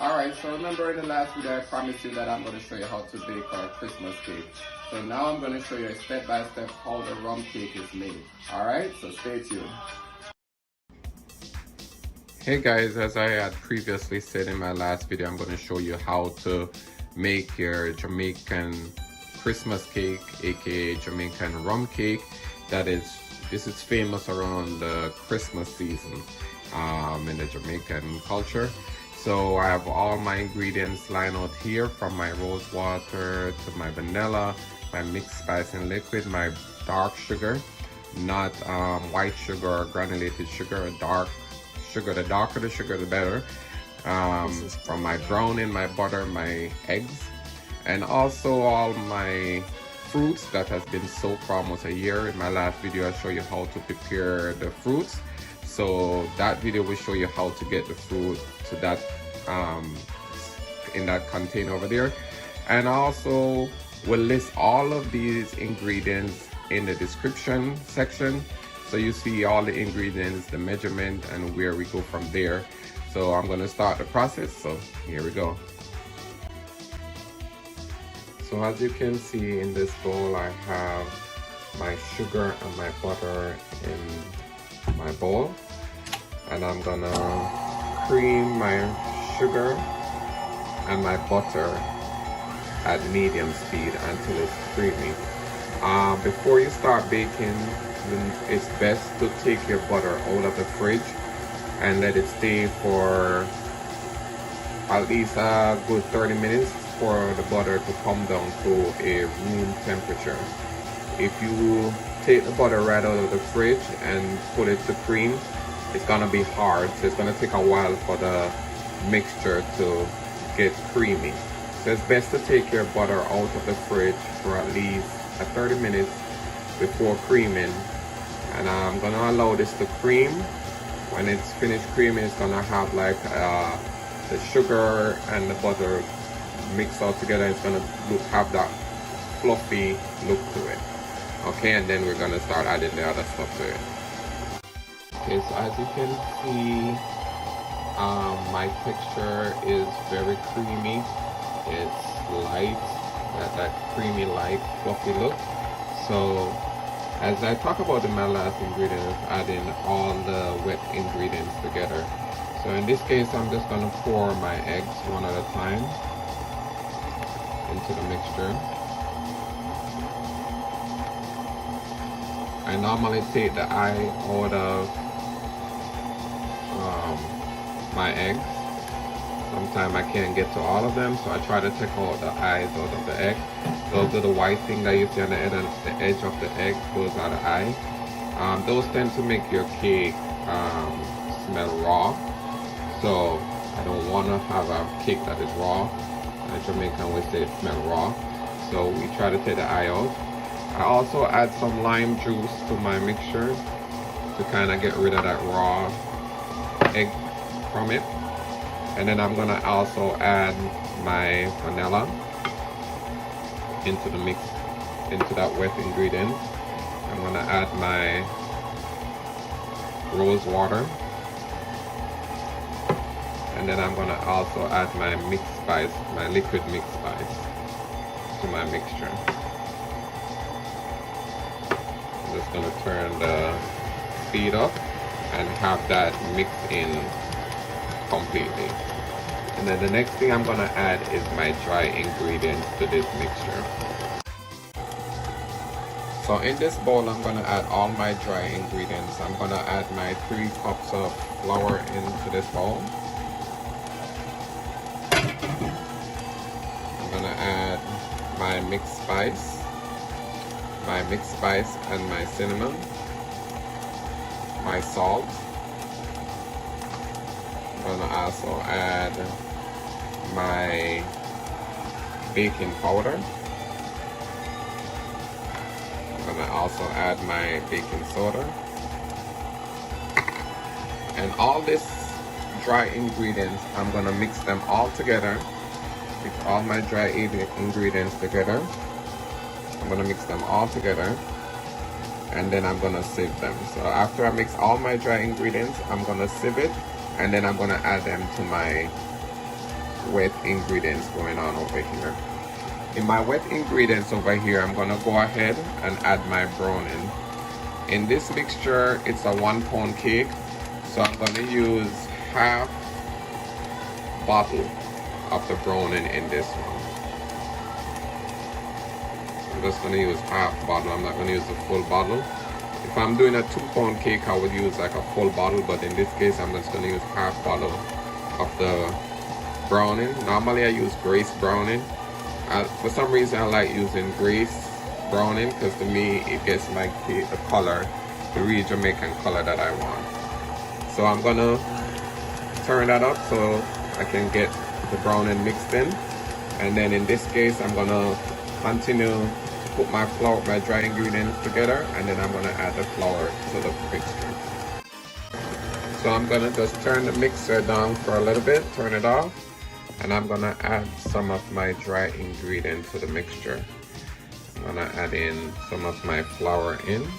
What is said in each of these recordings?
Alright, so remember in the last video I promised you that I'm going to show you how to bake our Christmas cake. So now I'm going to show you step by step how the rum cake is made. Alright, so stay tuned. Hey guys, as I had previously said in my last video, I'm going to show you how to make your Jamaican Christmas cake, aka Jamaican rum cake. This is famous around the Christmas season in the Jamaican culture. So I have all my ingredients lined out here, from my rose water to my vanilla, my mixed spice and liquid, my dark sugar, not white sugar or granulated sugar, dark sugar. The darker the sugar, the better. From my browning, my butter, my eggs, and also all my fruits that has been soaked for almost a year. In my last video I show you how to prepare the fruits, so that video will show you how to get the fruit to that in that container over there, and also we'll list all of these ingredients in the description section, so you see all the ingredients, the measurement, and where we go from there. So I'm going to start the process, so here we go. So as you can see in this bowl, I have my sugar and my butter in my bowl, and I'm gonna cream my sugar and my butter at medium speed until it's creamy. Before you start baking, it's best to take your butter out of the fridge and let it stay for at least a good 30 minutes for the butter to come down to a room temperature. If you take the butter right out of the fridge and put it to cream, it's gonna be hard, so it's gonna take a while for the mixture to get creamy. So it's best to take your butter out of the fridge for at least 30 minutes before creaming, and I'm gonna allow this to cream. When it's finished creaming, it's gonna have like the sugar and the butter mixed all together. It's gonna have that fluffy look to it. Okay, and then we're gonna start adding the other stuff to it. Okay, so as you can see, my texture is very creamy. It's light, that creamy, light, fluffy look. So as I talk about in my last ingredient, adding all the wet ingredients together. So in this case, I'm just gonna pour my eggs one at a time into the mixture. I normally take the eye out of my eggs. Sometimes I can't get to all of them, so I try to take out the eyes out of the egg. Those are the white thing that you see on the edge of the egg. Those are the eye. Those tend to make your cake smell raw. So I don't want to have a cake that is raw. In Jamaican we say it smell raw. So we try to take the eye out. I also add some lime juice to my mixture to kind of get rid of that raw egg from it. And then I'm gonna also add my vanilla into the mix, into that wet ingredient. I'm gonna add my rose water, and then I'm gonna also add my mixed spice, my liquid mixed spice, to my mixture. I'm just gonna turn the speed up and have that mixed in completely. And then the next thing I'm gonna add is my dry ingredients to this mixture. So in this bowl, I'm gonna add all my dry ingredients. I'm gonna add my 3 cups of flour into this bowl. I'm gonna add my mixed spice and my cinnamon, my salt. I'm gonna also add my baking powder. I'm gonna also add my baking soda. And all this dry ingredients, I'm gonna mix them all together. Mix all my dry ingredients together. I'm gonna mix them all together, and then I'm gonna sieve them. So after I mix all my dry ingredients, I'm gonna sieve it, and then I'm gonna add them to my wet ingredients going on over here. In my wet ingredients over here, I'm gonna go ahead and add my browning. In this mixture, it's a 1 pound cake, so I'm gonna use half bottle of the browning in this one. I'm just gonna use half bottle. I'm not gonna use the full bottle. If I'm doing a 2 pound cake, I would use like a full bottle, but in this case, I'm just gonna use half bottle of the browning. Normally I use Grace browning. For some reason I like using Grace browning because to me it gets my cake the color, the real Jamaican color that I want. So I'm gonna turn that up so I can get the browning mixed in, and then in this case I'm gonna continue to put my flour, my dry ingredients together, and then I'm gonna add the flour to the mixture. So I'm gonna just turn the mixer down for a little bit, turn it off, and I'm gonna add some of my dry ingredients to the mixture. I'm gonna add in some of my flour into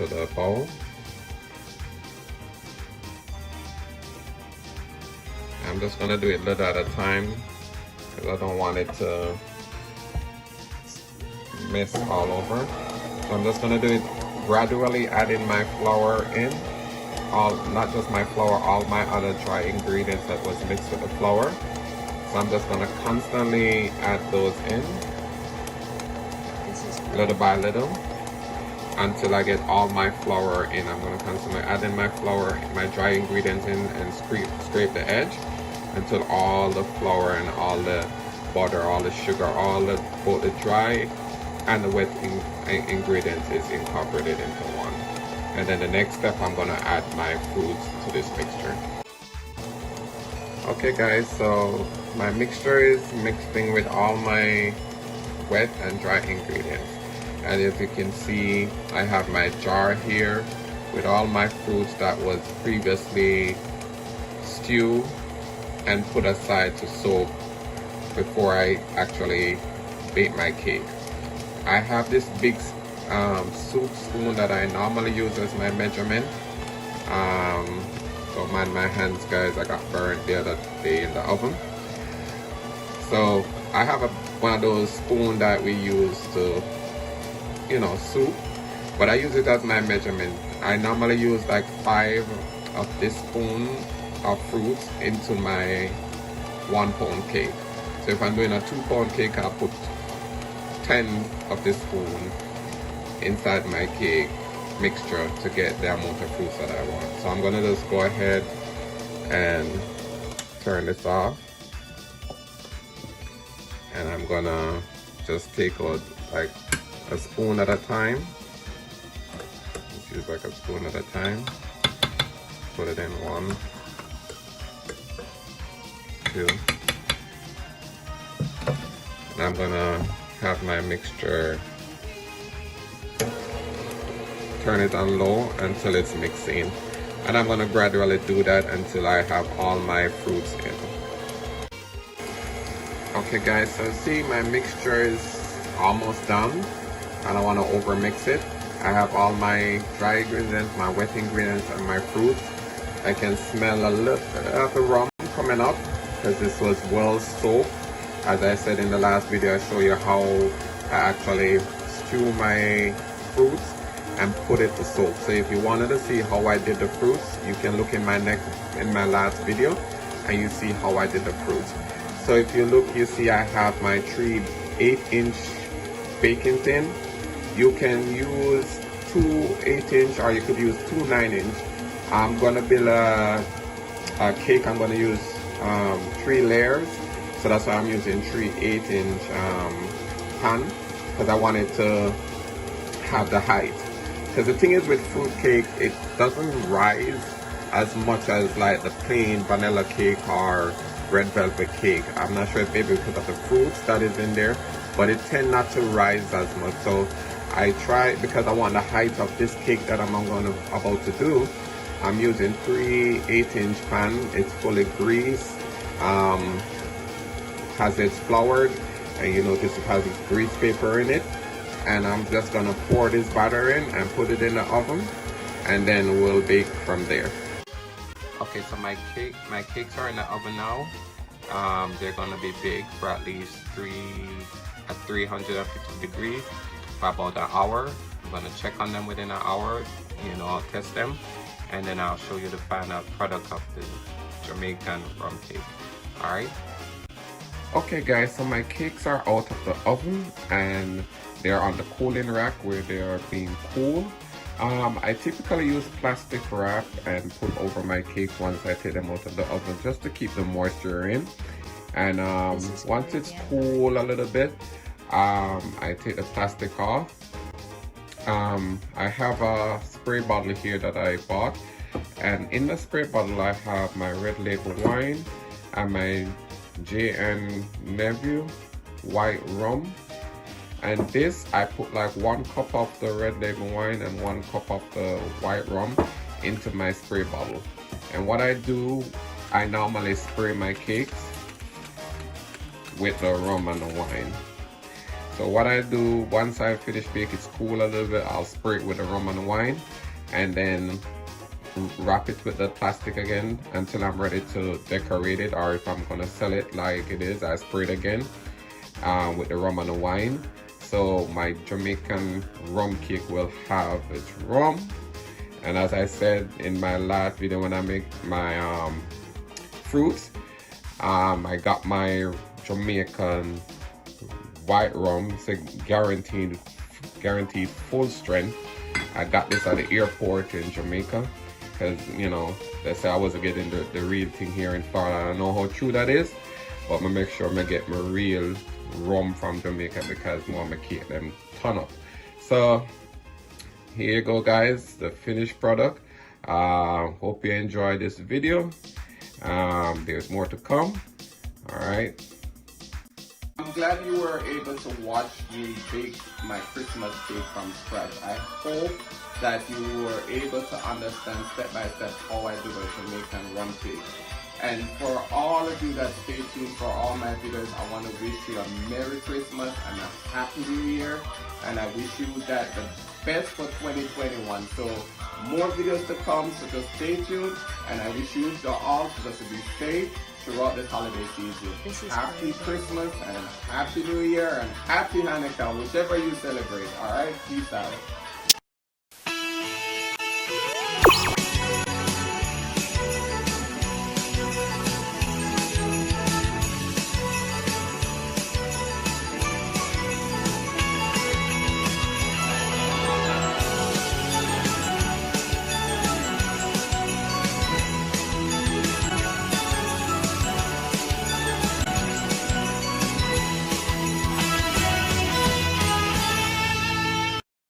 the bowl. I'm just gonna do it a little at a time because I don't want it to mess all over. So I'm just gonna do it gradually, adding my flour in. Not just my flour, all my other dry ingredients that was mixed with the flour. So I'm just gonna constantly add those in, little by little, until I get all my flour in. I'm gonna constantly add in my flour, my dry ingredients in, and scrape the edge until all the flour and all the butter, all the sugar, both the dry and the wet ingredients is incorporated into one. And then the next step, I'm gonna add my fruits to this mixture. Okay guys, so my mixture is mixing with all my wet and dry ingredients. And as you can see, I have my jar here with all my fruits that was previously stewed and put aside to soak before I actually bake my cake. I have this big soup spoon that I normally use as my measurement. Don't mind my hands guys, I got burned the other day in the oven. So I have one of those spoons that we use to, soup, but I use it as my measurement. I normally use like 5 of this spoon of fruits into my 1 pound cake. So if I'm doing a 2 pound cake, I'll put 10 of this spoon inside my cake mixture to get the amount of fruits that I want. So I'm gonna just go ahead and turn this off, and I'm gonna just take out like a spoon at a time. Just use like a spoon at a time. Put it in 1, 2, and I'm gonna have my mixture, turn it on low until it's mixing, and I'm gonna gradually do that until I have all my fruits in. Okay guys, so see my mixture is almost done. I don't want to over mix it. I have all my dry ingredients, my wet ingredients, and my fruits. I can smell a little bit of the rum coming up because this was well soaked. As I said in the last video, I show you how I actually stew my fruits and put it to soak. So if you wanted to see how I did the fruits, you can look in my last video and you see how I did the fruits. So if you look, you see I have my 3 8-inch baking tin. You can use 2 8-inch or you could use 2 9-inch. I'm gonna build a cake. I'm gonna use 3 layers. So that's why I'm using 3 8-inch pan, because I want it to have the height. Because the thing is with fruit cake, it doesn't rise as much as like the plain vanilla cake or red velvet cake. I'm not sure if maybe because of the fruits that is in there, but it tends not to rise as much. So I try, because I want the height of this cake that I'm about to do, I'm using 3 8-inch pan. It's fully greased, has it floured, and you notice it has its grease paper in it. And I'm just gonna pour this batter in and put it in the oven, and then we'll bake from there. Okay, so my cakes are in the oven now. They're gonna be big for at least 350 degrees for about an hour. I'm gonna check on them within an hour. You know, I'll test them, and then I'll show you the final product of the Jamaican rum cake. All right. Okay, guys. So my cakes are out of the oven and they're on the cooling rack where they are being cooled. I typically use plastic wrap and put over my cake once I take them out of the oven just to keep the moisture in. And once it's cool a little bit, I take the plastic off. I have a spray bottle here that I bought, and in the spray bottle I have my red label wine and my J&N Nephew white rum. And this, I put like 1 cup of the red label wine and 1 cup of the white rum into my spray bottle. And what I do, I normally spray my cakes with the rum and the wine. So what I do, once I finish bake, it's cool a little bit, I'll spray it with the rum and the wine and then wrap it with the plastic again until I'm ready to decorate it, or if I'm gonna sell it like it is, I spray it again with the rum and the wine. So my Jamaican rum cake will have its rum, and as I said in my last video when I make my fruits, I got my Jamaican white rum. It's a guaranteed full strength. I got this at the airport in Jamaica because, you know, they say I wasn't getting the real thing here in Florida. I don't know how true that is, but I'm gonna make sure I get my real rum from Jamaica because I want to keep them ton up. So here you go, guys, the finished product. Hope you enjoyed this video. There's more to come. All right. I'm glad you were able to watch me bake my Christmas cake from scratch. I hope that you were able to understand step by step how I do the Jamaican rum cake. And for all of you that stay tuned for all my videos, I want to wish you a Merry Christmas and a Happy New Year. And I wish you that the best for 2021. So more videos to come, so just stay tuned. And I wish you all just to be safe throughout this holiday season. Happy Christmas and Happy New Year and Happy Hanukkah, whichever you celebrate. Alright, peace out.